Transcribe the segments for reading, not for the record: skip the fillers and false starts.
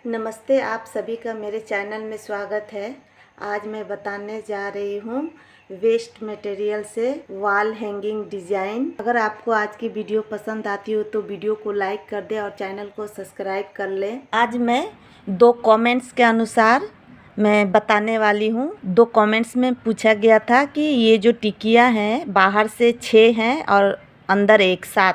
नमस्ते, आप सभी का मेरे चैनल में स्वागत है। आज मैं बताने जा रही हूँ वेस्ट मटेरियल से वॉल हैंगिंग डिज़ाइन। अगर आपको आज की वीडियो पसंद आती हो तो वीडियो को लाइक कर दें और चैनल को सब्सक्राइब कर लें। आज मैं 2 कमेंट्स के अनुसार मैं बताने वाली हूँ। 2 कमेंट्स में पूछा गया था कि ये जो टिकिया हैं बाहर से 6 हैं और अंदर एक 7,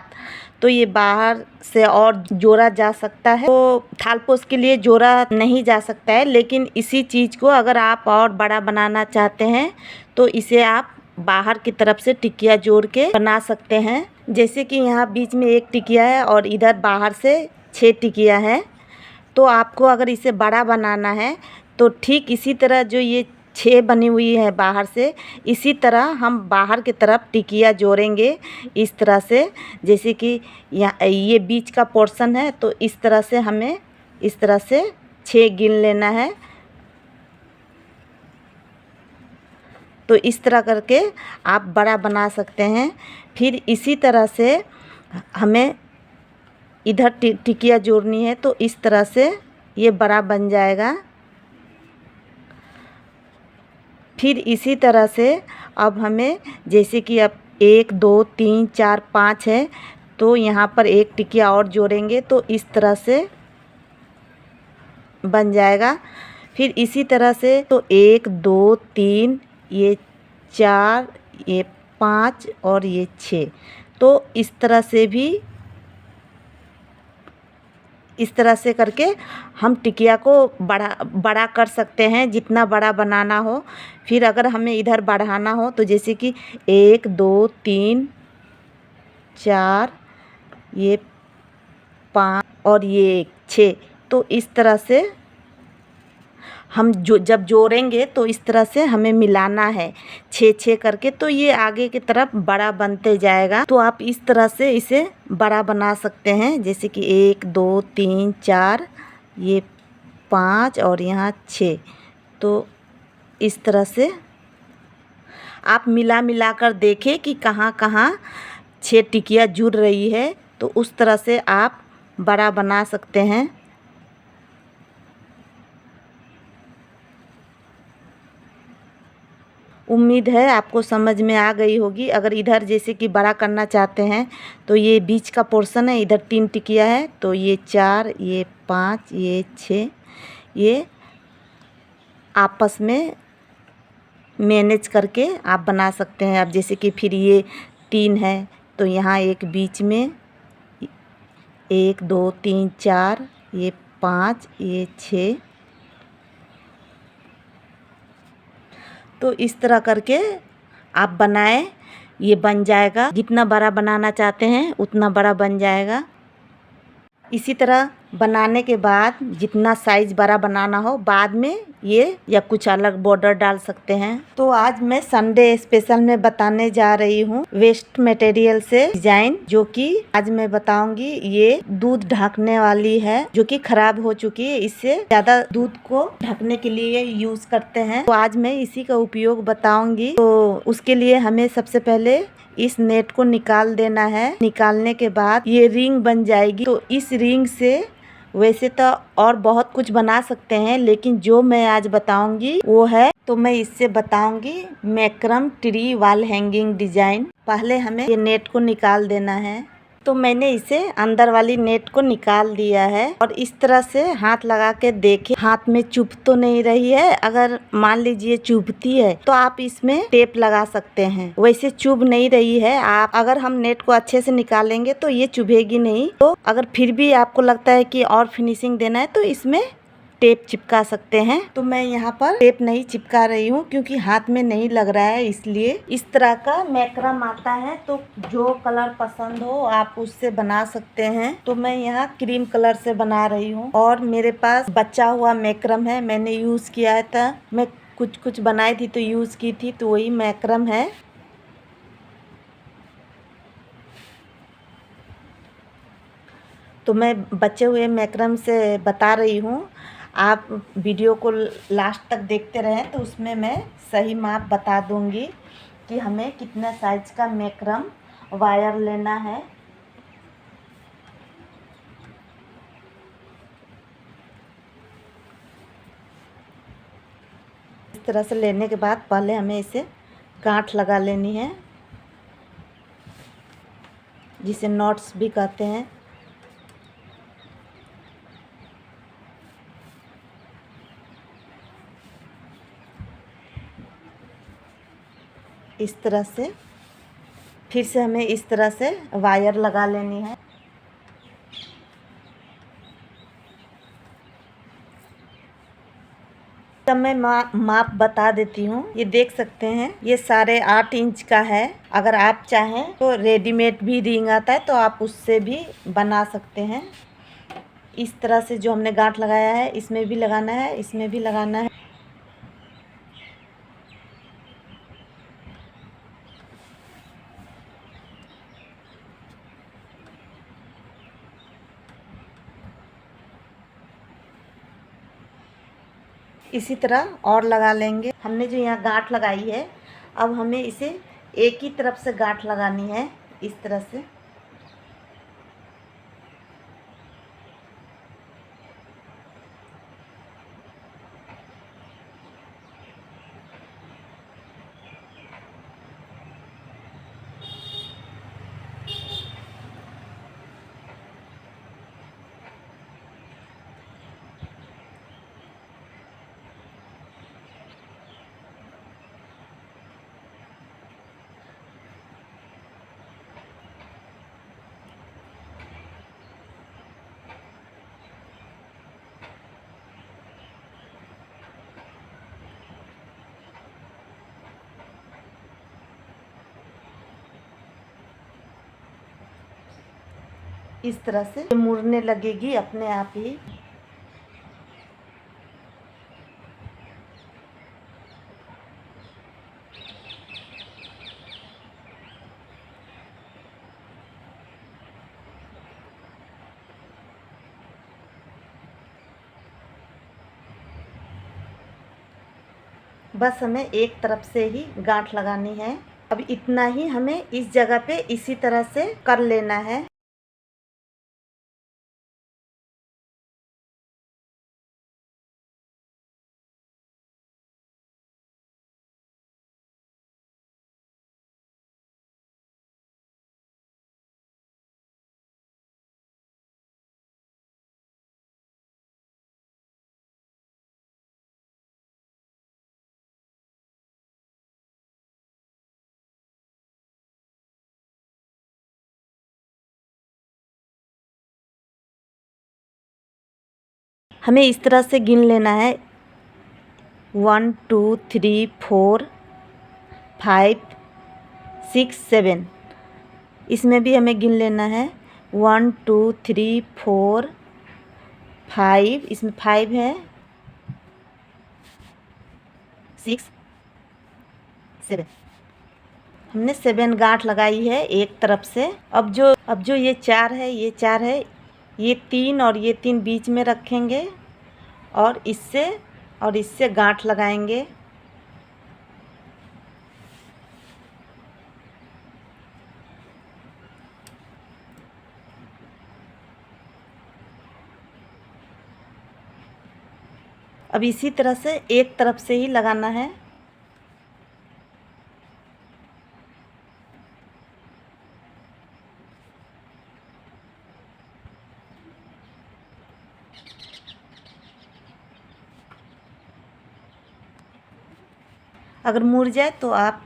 तो ये बाहर से और जोड़ा जा सकता है। तो थालपोस के लिए जोड़ा नहीं जा सकता है, लेकिन इसी चीज़ को अगर आप और बड़ा बनाना चाहते हैं तो इसे आप बाहर की तरफ से टिकिया जोड़ के बना सकते हैं। जैसे कि यहाँ बीच में एक टिकिया है और इधर बाहर से 6 टिकिया है। तो आपको अगर इसे बड़ा बनाना है तो ठीक इसी तरह जो ये 6 बनी हुई है बाहर से, इसी तरह हम बाहर की तरफ टिकिया जोड़ेंगे इस तरह से। जैसे कि ये बीच का पोर्शन है तो इस तरह से हमें इस तरह से 6 गिन लेना है। तो इस तरह करके आप बड़ा बना सकते हैं। फिर इसी तरह से हमें इधर टिकिया जोड़नी है तो इस तरह से ये बड़ा बन जाएगा। फिर इसी तरह से अब हमें जैसे कि अब 1 2 3 4 5 है तो यहाँ पर एक टिकिया और जोड़ेंगे तो इस तरह से बन जाएगा। फिर इसी तरह से तो 1 2 3 ये 4 ये 5 और ये 6, तो इस तरह से भी इस तरह से करके हम टिकिया को बड़ा कर सकते हैं, जितना बड़ा बनाना हो। फिर अगर हमें इधर बढ़ाना हो तो जैसे कि 1 2 3 4 ये 5 और ये 6, तो इस तरह से हम जब जोड़ेंगे तो इस तरह से हमें मिलाना है 6 करके, तो ये आगे की तरफ बड़ा बनते जाएगा। तो आप इस तरह से इसे बड़ा बना सकते हैं। जैसे कि 1 2 3 4 ये 5 और यहाँ 6, तो इस तरह से आप मिला कर देखें कि कहाँ कहाँ 6 टिकिया जुड़ रही है, तो उस तरह से आप बड़ा बना सकते हैं। उम्मीद है आपको समझ में आ गई होगी। अगर इधर जैसे कि बड़ा करना चाहते हैं तो ये बीच का पोर्शन है, इधर 3 टिकिया है तो ये 4 ये 5 ये 6 ये आपस में मैनेज करके आप बना सकते हैं। अब जैसे कि फिर ये 3 है तो यहाँ एक बीच में 1 2 3 4 ये 5 ये 6, तो इस तरह करके आप बनाएं, ये बन जाएगा। जितना बड़ा बनाना चाहते हैं उतना बड़ा बन जाएगा। इसी तरह बनाने के बाद जितना साइज़ बड़ा बनाना हो बाद में ये या कुछ अलग बॉर्डर डाल सकते हैं। तो आज मैं संडे स्पेशल में बताने जा रही हूँ वेस्ट मटेरियल से डिजाइन, जो कि आज मैं बताऊंगी। ये दूध ढकने वाली है जो कि खराब हो चुकी है, इससे ज़्यादा दूध को ढकने के लिए यूज़ करते हैं। तो आज मैं इसी का उपयोग बताऊंगी। तो उसके लिए हमें सबसे पहले इस नेट को निकाल देना है। निकालने के बाद ये रिंग बन जाएगी। तो इस रिंग से वैसे तो और बहुत कुछ बना सकते हैं, लेकिन जो मैं आज बताऊंगी वो है, तो मैं इससे बताऊंगी Markram tree wall hanging design. पहले हमें ये नेट को निकाल देना है। तो मैंने इसे अंदर वाली नेट को निकाल दिया है और इस तरह से हाथ लगा के देखे हाथ में चुभ तो नहीं रही है। अगर मान लीजिए चुभती है तो आप इसमें टेप लगा सकते हैं। वैसे चुभ नहीं रही है, आप अगर हम नेट को अच्छे से निकालेंगे तो ये चुभेगी नहीं। तो अगर फिर भी आपको लगता है कि और फिनिशिंग देना है तो इसमें टेप चिपका सकते हैं। तो मैं यहाँ पर टेप नहीं चिपका रही हूँ क्योंकि हाथ में नहीं लग रहा है, इसलिए। इस तरह का मैक्रम आता है, तो जो कलर पसंद हो आप उससे बना सकते हैं। तो मैं यहाँ क्रीम कलर से बना रही हूँ और मेरे पास बचा हुआ मैक्रम है, मैंने यूज़ किया था। मैं कुछ बनाई थी तो यूज़ की थी, तो वही मैक्रम है। तो मैं बचे हुए मैक्रम से बता रही हूँ। आप वीडियो को लास्ट तक देखते रहें तो उसमें मैं सही माप बता दूँगी कि हमें कितना साइज का मैक्रम वायर लेना है। इस तरह से लेने के बाद पहले हमें इसे गांठ लगा लेनी है, जिसे नॉट्स भी कहते हैं। इस तरह से फिर से हमें इस तरह से वायर लगा लेनी है। तब मैं माप बता देती हूँ। ये देख सकते हैं, ये 8.5 इंच का है। अगर आप चाहें तो रेडीमेड भी रिंग आता है, तो आप उससे भी बना सकते हैं। इस तरह से जो हमने गांठ लगाया है, इसमें भी लगाना है, इसमें भी लगाना है। इसी तरह और लगा लेंगे। हमने जो यहाँ गांठ लगाई है, अब हमें इसे एक ही तरफ से गांठ लगानी है, इस तरह से। इस तरह से मुड़ने लगेगी अपने आप ही। बस हमें एक तरफ से ही गांठ लगानी है। अब इतना ही हमें इस जगह पे इसी तरह से कर लेना है। हमें इस तरह से गिन लेना है, 1 2 3 4 5 6 7। इसमें भी हमें गिन लेना है, 1 2 3 4 5, इसमें 5 है, 6 7। हमने 7 गांठ लगाई है एक तरफ से। अब जो ये 4 है, ये 4 है, ये 3 और ये 3 बीच में रखेंगे और इससे गांठ लगाएंगे। अब इसी तरह से एक तरफ से ही लगाना है। अगर मुड़ जाए तो आप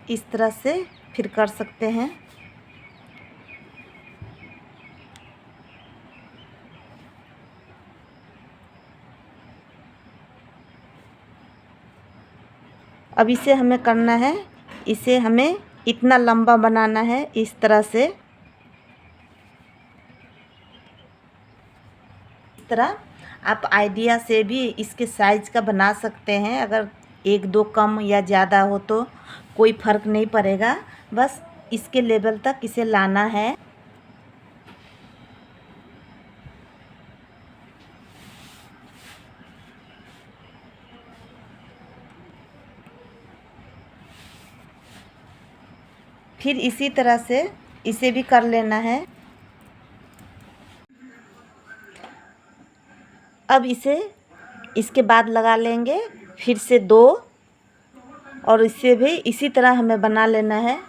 इस तरह से फिर कर सकते हैं। अब इसे हमें करना है, इसे हमें इतना लंबा बनाना है, इस तरह से। इस तरह आप आइडिया से भी इसके साइज का बना सकते हैं। अगर 1 2 कम या ज़्यादा हो तो कोई फ़र्क नहीं पड़ेगा, बस इसके लेवल तक इसे लाना है। फिर इसी तरह से इसे भी कर लेना है। अब इसे इसके बाद लगा लेंगे फिर से 2 और इससे भी इसी तरह हमें बना लेना है।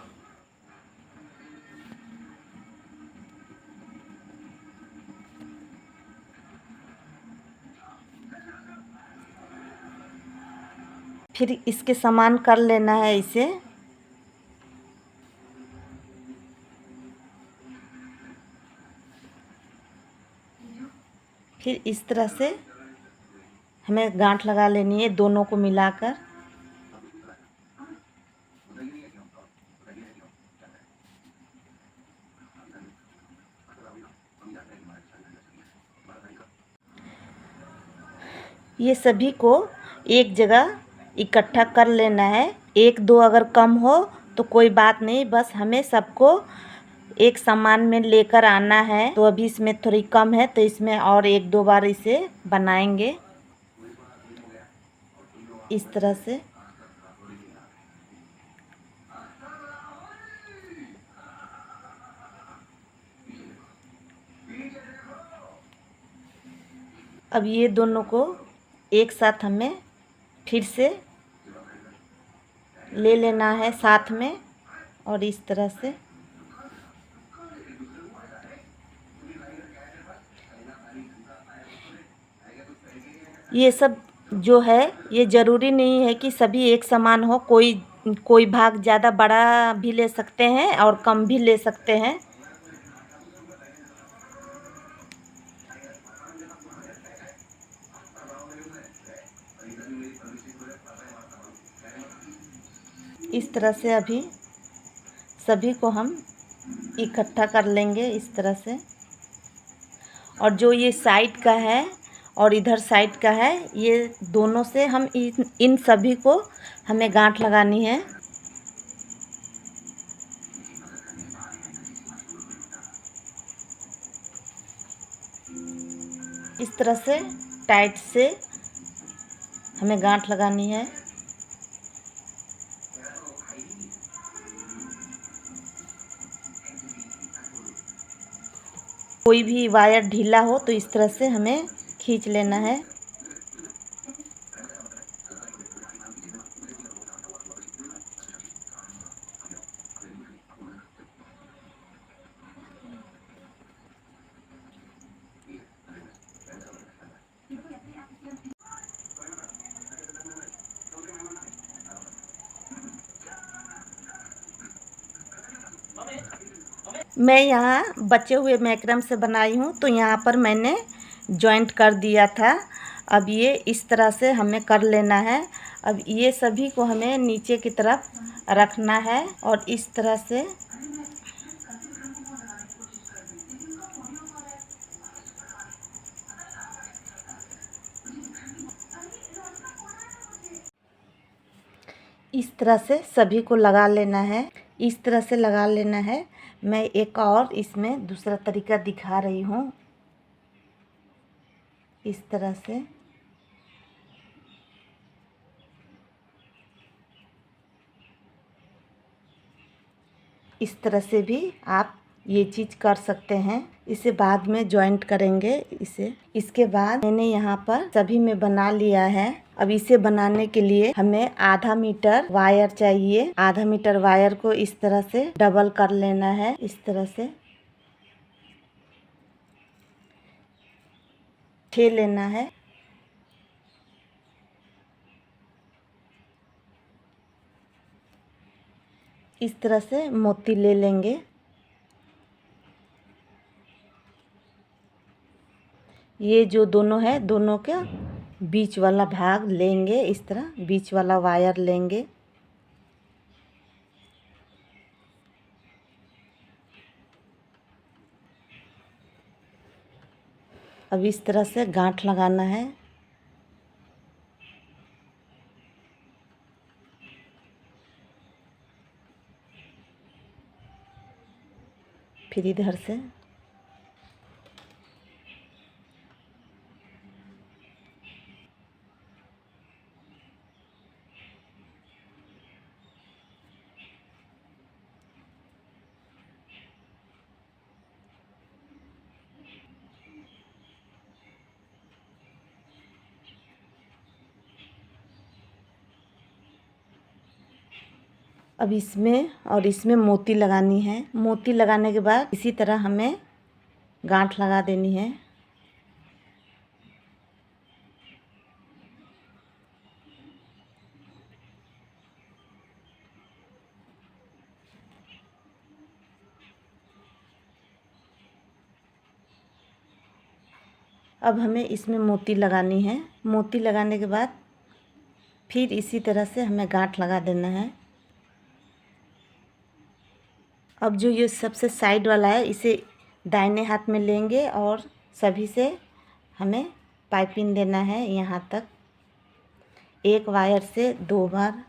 फिर इसके समान कर लेना है इसे। फिर इस तरह से हमें गांठ लगा लेनी है दोनों को मिलाकर। ये सभी को एक जगह इकट्ठा कर लेना है। एक दो अगर कम हो तो कोई बात नहीं, बस हमें सबको एक समान में लेकर आना है। तो अभी इसमें थोड़ी कम है तो इसमें और एक दो बार इसे बनाएंगे इस तरह से। अब ये दोनों को एक साथ हमें फिर से ले लेना है साथ में, और इस तरह से ये सब जो है ये ज़रूरी नहीं है कि सभी एक समान हो। कोई भाग ज़्यादा बड़ा भी ले सकते हैं और कम भी ले सकते हैं। इस तरह से अभी सभी को हम इकट्ठा कर लेंगे इस तरह से। और जो ये साइड का है और इधर साइड का है, ये दोनों से हम इन सभी को हमें गांठ लगानी है। इस तरह से टाइट से हमें गांठ लगानी है। कोई भी वायर ढीला हो तो इस तरह से हमें खींच लेना है। मैं यहाँ बचे हुए मैक्रम से बनाई हूँ, तो यहाँ पर मैंने जॉइंट कर दिया था। अब ये इस तरह से हमें कर लेना है। अब ये सभी को हमें नीचे की तरफ रखना है और इस तरह से सभी को लगा लेना है। इस तरह से लगा लेना है। मैं एक और इसमें दूसरा तरीका दिखा रही हूँ। इस तरह से भी आप ये चीज़ कर सकते हैं। इसे बाद में जॉइंट करेंगे इसे। इसके बाद मैंने यहाँ पर सभी में बना लिया है। अब इसे बनाने के लिए हमें आधा मीटर वायर चाहिए। आधा मीटर वायर को इस तरह से डबल कर लेना है। इस तरह से ठे लेना है। इस तरह से मोती ले लेंगे। ये जो दोनों है, दोनों का बीच वाला भाग लेंगे। इस तरह बीच वाला वायर लेंगे। अब इस तरह से गांठ लगाना है। फिर इधर से अब इसमें मोती लगानी है। मोती लगाने के बाद इसी तरह हमें गांठ लगा देनी है। अब हमें इसमें मोती लगानी है। मोती लगाने के बाद फिर इसी तरह से हमें गांठ लगा देना है। अब जो ये सबसे साइड वाला है इसे दाहिने हाथ में लेंगे और सभी से हमें पाइपिंग देना है यहाँ तक, एक वायर से 2 बार।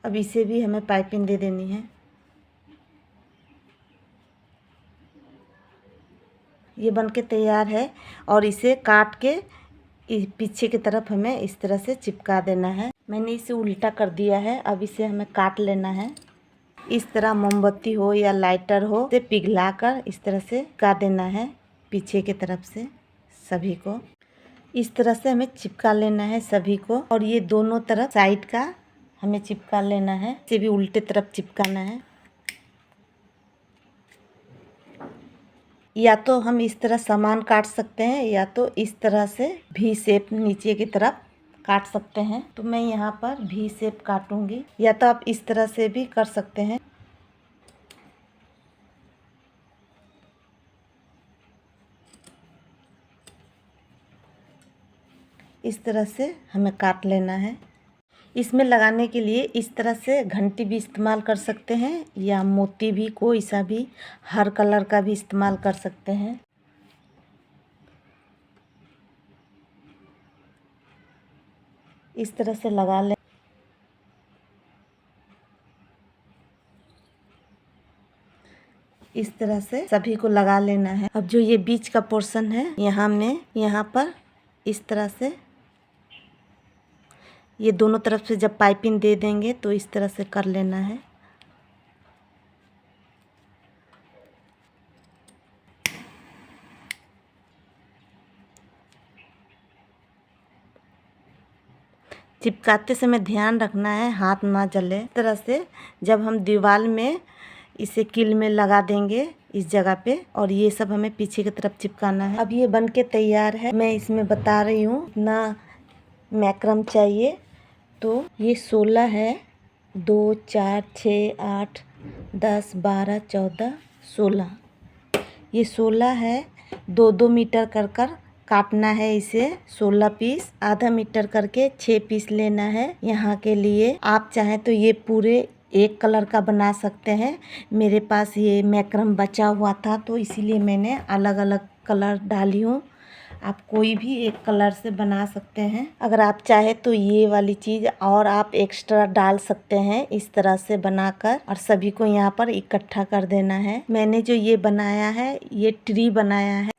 अब इसे भी हमें पाइपिंग दे देनी है। ये बन के तैयार है और इसे काट के पीछे की तरफ हमें इस तरह से चिपका देना है। मैंने इसे उल्टा कर दिया है। अब इसे हमें काट लेना है। इस तरह मोमबत्ती हो या लाइटर हो इसे पिघलाकर इस तरह से चिपका देना है पीछे की तरफ से सभी को। इस तरह से हमें चिपका लेना है सभी को और ये दोनों तरफ साइड का हमें चिपका लेना है। इसे भी उल्टे तरफ चिपकाना है। या तो हम इस तरह सामान काट सकते हैं या तो इस तरह से भी शेप नीचे की तरफ काट सकते हैं। तो मैं यहाँ पर भी शेप काटूंगी, या तो आप इस तरह से भी कर सकते हैं। इस तरह से हमें काट लेना है। इसमें लगाने के लिए इस तरह से घंटी भी इस्तेमाल कर सकते हैं या मोती भी, कोई सा भी हर कलर का भी इस्तेमाल कर सकते हैं। इस तरह से लगा लें। इस तरह से सभी को लगा लेना है। अब जो ये बीच का पोर्शन है यहाँ पर इस तरह से ये दोनों तरफ से जब पाइपिंग दे देंगे तो इस तरह से कर लेना है। चिपकाते समय ध्यान रखना है हाथ ना जले। इस तरह से जब हम दीवार में इसे कील में लगा देंगे इस जगह पे, और ये सब हमें पीछे की तरफ चिपकाना है। अब ये बन के तैयार है। मैं इसमें बता रही हूँ ना मैक्रम चाहिए। तो ये 16 है, 2 4 6 8 10 12 14 16। ये 16 है। 2-2 मीटर कर काटना है इसे। 16 पीस, आधा मीटर करके 6 पीस लेना है। यहाँ के लिए आप चाहें तो ये पूरे एक कलर का बना सकते हैं। मेरे पास ये मैक्रम बचा हुआ था तो इसीलिए मैंने अलग अलग कलर डाली हूँ। आप कोई भी एक कलर से बना सकते हैं। अगर आप चाहे तो ये वाली चीज़ और आप एक्स्ट्रा डाल सकते हैं इस तरह से बनाकर, और सभी को यहाँ पर इकट्ठा कर देना है। मैंने जो ये बनाया है ये ट्री बनाया है।